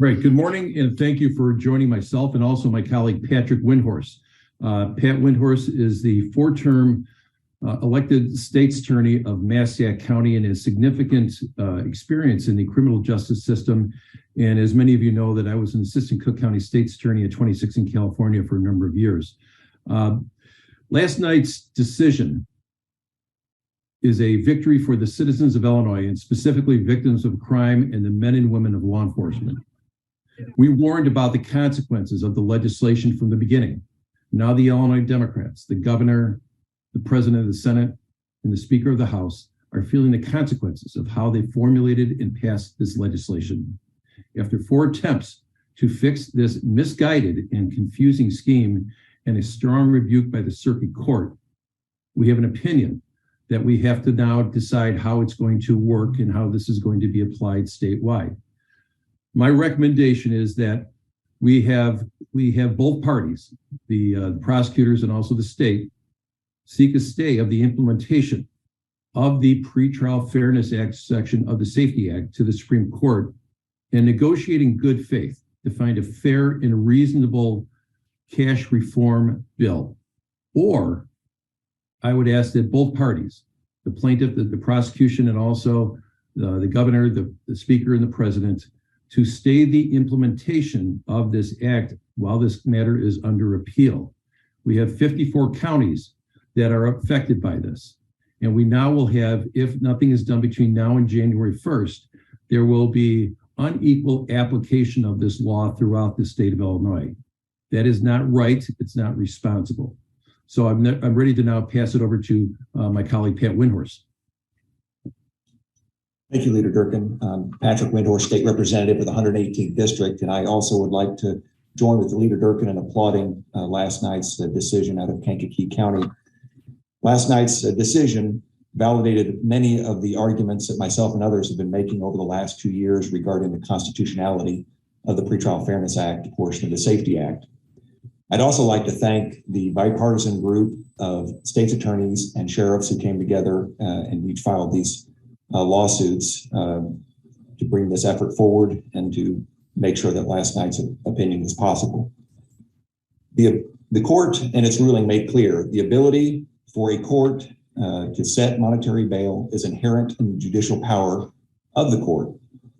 Right. Good morning, and thank you for joining myself and also my colleague, Patrick Windhorst. Pat Windhorst is the four-term elected state's attorney of Massac County and has significant experience in the criminal justice system. And as many of you know, that I was an assistant Cook County state's attorney at 26 in California for a number of years. Last night's decision is a victory for the citizens of Illinois and specifically victims of crime and the men and women of law enforcement. We warned about the consequences of the legislation from the beginning. Now the Illinois Democrats, the governor, the president of the Senate, and the Speaker of the House are feeling the consequences of how they formulated and passed this legislation. After 4 attempts to fix this misguided and confusing scheme and a strong rebuke by the circuit court, we have an opinion that we have to now decide how it's going to work and how this is going to be applied statewide. My recommendation is that we have both parties, the prosecutors and also the state, seek a stay of the implementation of the Pretrial Fairness Act section of the Safety Act to the Supreme Court and negotiate in good faith to find a fair and reasonable cash reform bill. Or I would ask that both parties, the plaintiff, the prosecution, and also the governor, the speaker, and the president, to stay the implementation of this act while this matter is under appeal. We have 54 counties that are affected by this. And we now will have, if nothing is done between now and January 1st, there will be unequal application of this law throughout the state of Illinois. That is not right. It's not responsible. So I'm ready to now pass it over to my colleague, Pat Windhorst. Thank you, Leader Durkin. Patrick Windhorst, State Representative of the 118th District, and I also would like to join with the Leader Durkin in applauding last night's decision out of Kankakee County. Last night's decision validated many of the arguments that myself and others have been making over the last 2 years regarding the constitutionality of the Pretrial Fairness Act portion of the Safety Act. I'd also like to thank the bipartisan group of state's attorneys and sheriffs who came together and each filed these lawsuits to bring this effort forward and to make sure that last night's opinion was possible. The court in its ruling made clear the ability for a court to set monetary bail is inherent in the judicial power of the court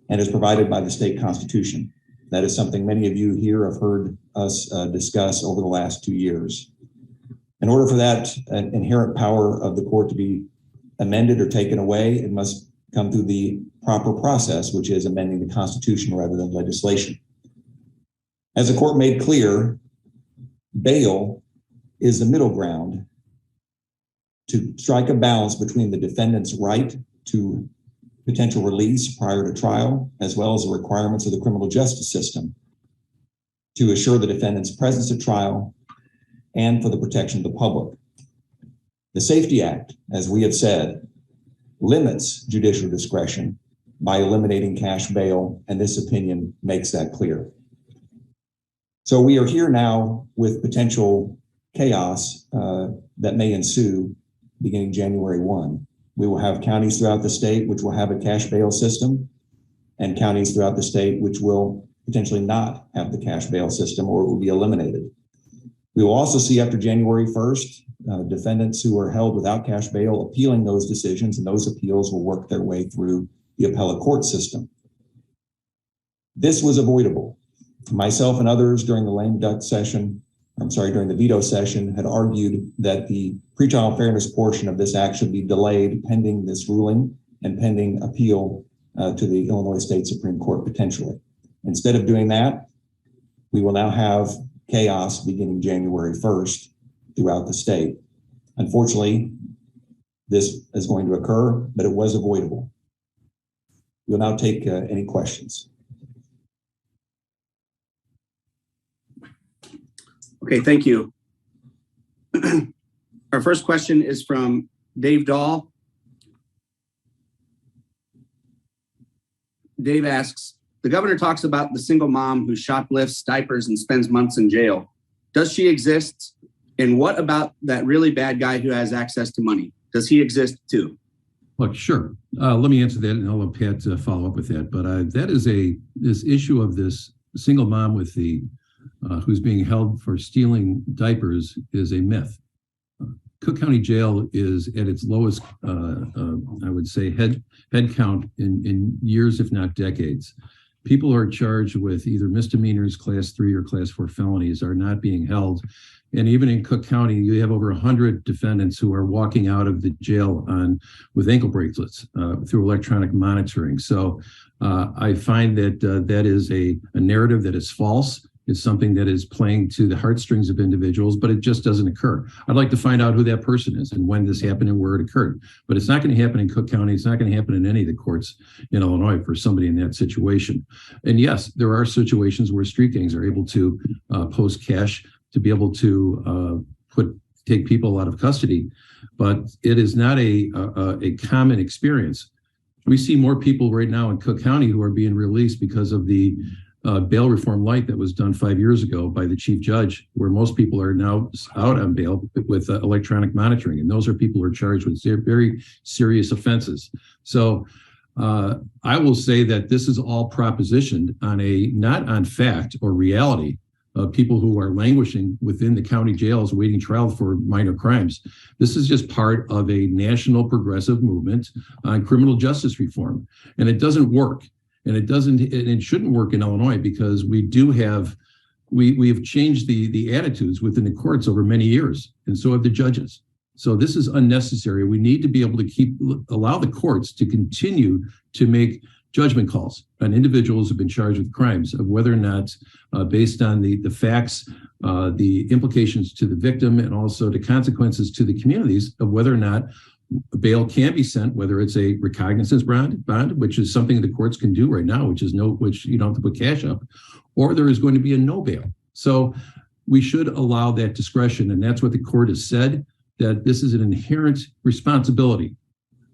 and is provided by the state constitution. That is something many of you here have heard us discuss over the last 2 years. In order for that inherent power of the court to be amended or taken away, it must come through the proper process, which is amending the Constitution rather than legislation. As the court made clear, bail is the middle ground to strike a balance between the defendant's right to potential release prior to trial, as well as the requirements of the criminal justice system to assure the defendant's presence at trial and for the protection of the public. The Safety Act, as we have said, limits judicial discretion by eliminating cash bail, and this opinion makes that clear. So we are here now with potential chaos that may ensue beginning January 1. We will have counties throughout the state which will have a cash bail system and counties throughout the state which will potentially not have the cash bail system or it will be eliminated. We will also see after January 1st, defendants who are held without cash bail appealing those decisions, and those appeals will work their way through the appellate court system. This was avoidable. Myself and others during the veto session had argued that the pretrial fairness portion of this act should be delayed pending this ruling and pending appeal to the Illinois State Supreme Court potentially. Instead of doing that, we will now have chaos beginning January 1st throughout the state. Unfortunately, this is going to occur, but it was avoidable. We'll now take any questions. Okay, thank you. Our first question is from Dave Dahl. Dave asks, the governor talks about the single mom who shoplifts diapers and spends months in jail. Does she exist? And what about that really bad guy who has access to money? Does he exist too? Look, sure. Let me answer that, and I'll let Pat follow up with that. But that is this issue of this single mom with the who's being held for stealing diapers is a myth. Cook County Jail is at its lowest, I would say, head count in years, if not decades. People who are charged with either misdemeanors, class 3 or class 4 felonies are not being held. And even in Cook County, you have over 100 defendants who are walking out of the jail with ankle bracelets through electronic monitoring. So I find that that is a narrative that is false. It's something that is playing to the heartstrings of individuals, but it just doesn't occur. I'd like to find out who that person is and when this happened and where it occurred. But it's not going to happen in Cook County. It's not going to happen in any of the courts in Illinois for somebody in that situation. And yes, there are situations where street gangs are able to post cash to be able to take people out of custody, but it is not a common experience. We see more people right now in Cook County who are being released because of the bail reform light that was done 5 years ago by the chief judge, where most people are now out on bail with electronic monitoring. And those are people who are charged with very serious offenses. So I will say that this is all propositioned on not on fact or reality of people who are languishing within the county jails waiting trial for minor crimes. This is just part of a national progressive movement on criminal justice reform. And it doesn't work. And it shouldn't work in Illinois because we have changed the attitudes within the courts over many years, and so have the judges. So this is unnecessary. We need to be able to allow the courts to continue to make judgment calls on individuals who've been charged with crimes of whether or not, based on the facts, the implications to the victim, and also the consequences to the communities of whether or not bail can be sent, whether it's a recognizance bond, which is something the courts can do right now, which you don't have to put cash up, or there is going to be a no bail. So we should allow that discretion. And that's what the court has said, that this is an inherent responsibility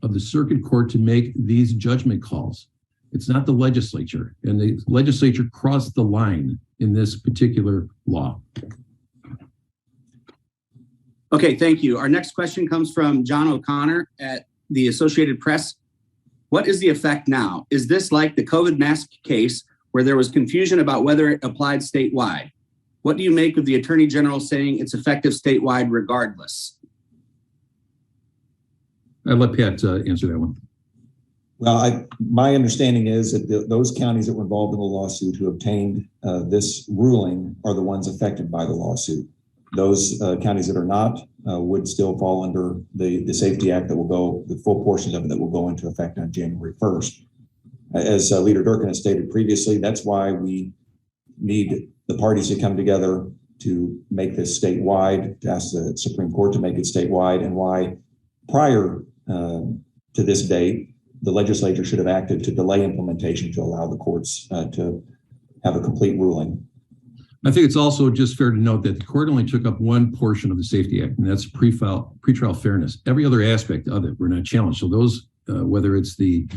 of the circuit court to make these judgment calls. It's not the legislature, and the legislature crossed the line in this particular law. Okay, thank you. Our next question comes from John O'Connor at the Associated Press. What is the effect now? Is this like the COVID mask case where there was confusion about whether it applied statewide? What do you make of the Attorney General saying it's effective statewide regardless? I'll let Pat answer that one. Well, my understanding is that those counties that were involved in the lawsuit who obtained this ruling are the ones affected by the lawsuit. Those counties that are not would still fall under the Safety Act that will go, the full portions of it that will go into effect on January 1st. As Leader Durkin has stated previously, that's why we need the parties to come together to make this statewide, to ask the Supreme Court to make it statewide, and why prior to this date, the legislature should have acted to delay implementation to allow the courts to have a complete ruling. I think it's also just fair to note that the court only took up one portion of the Safety Act, and that's pretrial fairness. Every other aspect of it were not challenged. So those, whether it's the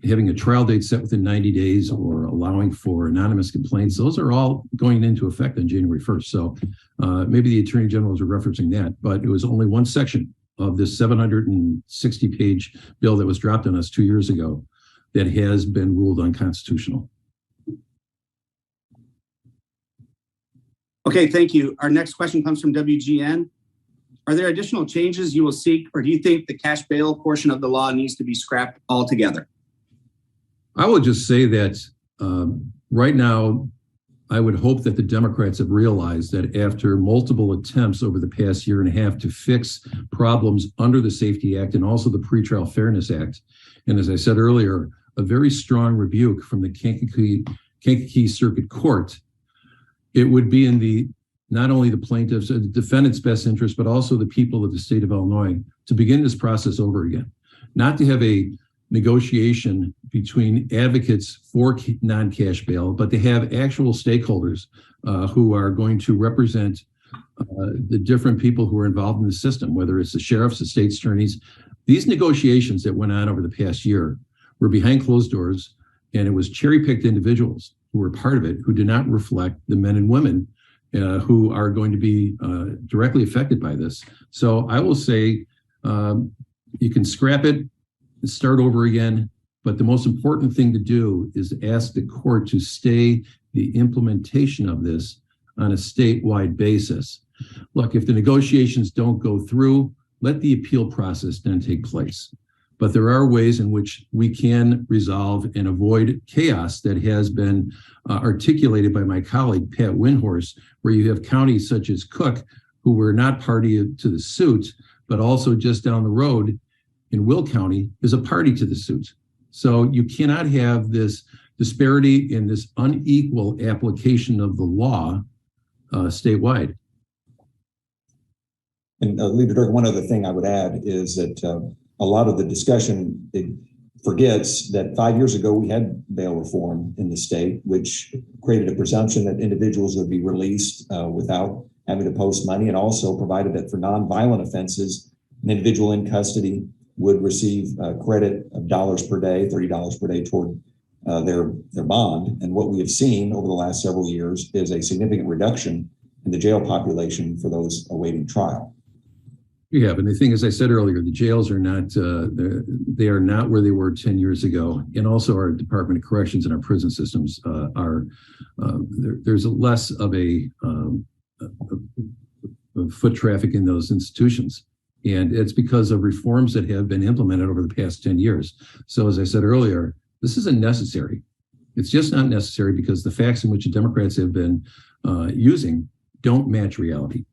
having a trial date set within 90 days or allowing for anonymous complaints, those are all going into effect on January 1st. So maybe the Attorney Generals are referencing that, but it was only one section of this 760-page bill that was dropped on us 2 years ago that has been ruled unconstitutional. Okay, thank you. Our next question comes from WGN. Are there additional changes you will seek, or do you think the cash bail portion of the law needs to be scrapped altogether? I will just say that right now, I would hope that the Democrats have realized that after multiple attempts over the past year and a half to fix problems under the Safety Act and also the Pretrial Fairness Act, and as I said earlier, a very strong rebuke from the Kankakee Circuit Court, it would be in not only the plaintiffs and the defendants' best interest, but also the people of the state of Illinois to begin this process over again, not to have a negotiation between advocates for non-cash bail, but to have actual stakeholders who are going to represent the different people who are involved in the system, whether it's the sheriffs, the state's attorneys. These negotiations that went on over the past year were behind closed doors, and it was cherry-picked individuals who were part of it who did not reflect the men and women who are going to be directly affected by this. So I will say You can scrap it and start over again. But the most important thing to do is ask the court to stay the implementation of this on a statewide basis. Look, if the negotiations don't go through, let the appeal process then take place. But there are ways in which we can resolve and avoid chaos that has been articulated by my colleague, Pat Windhorst, where you have counties such as Cook, who were not party to the suit, but also just down the road in Will County is a party to the suit. So you cannot have this disparity in this unequal application of the law statewide. And Leader Durkin, one other thing I would add is that a lot of the discussion forgets that 5 years ago we had bail reform in the state, which created a presumption that individuals would be released without having to post money, and also provided that for nonviolent offenses, an individual in custody would receive credit of dollars per day, $30 per day toward their bond. And what we have seen over the last several years is a significant reduction in the jail population for those awaiting trial. Yeah, but the thing, as I said earlier, the jails are not, they are not where they were 10 years ago. And also our Department of Corrections and our prison systems there's less of a foot traffic in those institutions. And it's because of reforms that have been implemented over the past 10 years. So as I said earlier, this isn't necessary. It's just not necessary because the facts in which the Democrats have been using don't match reality.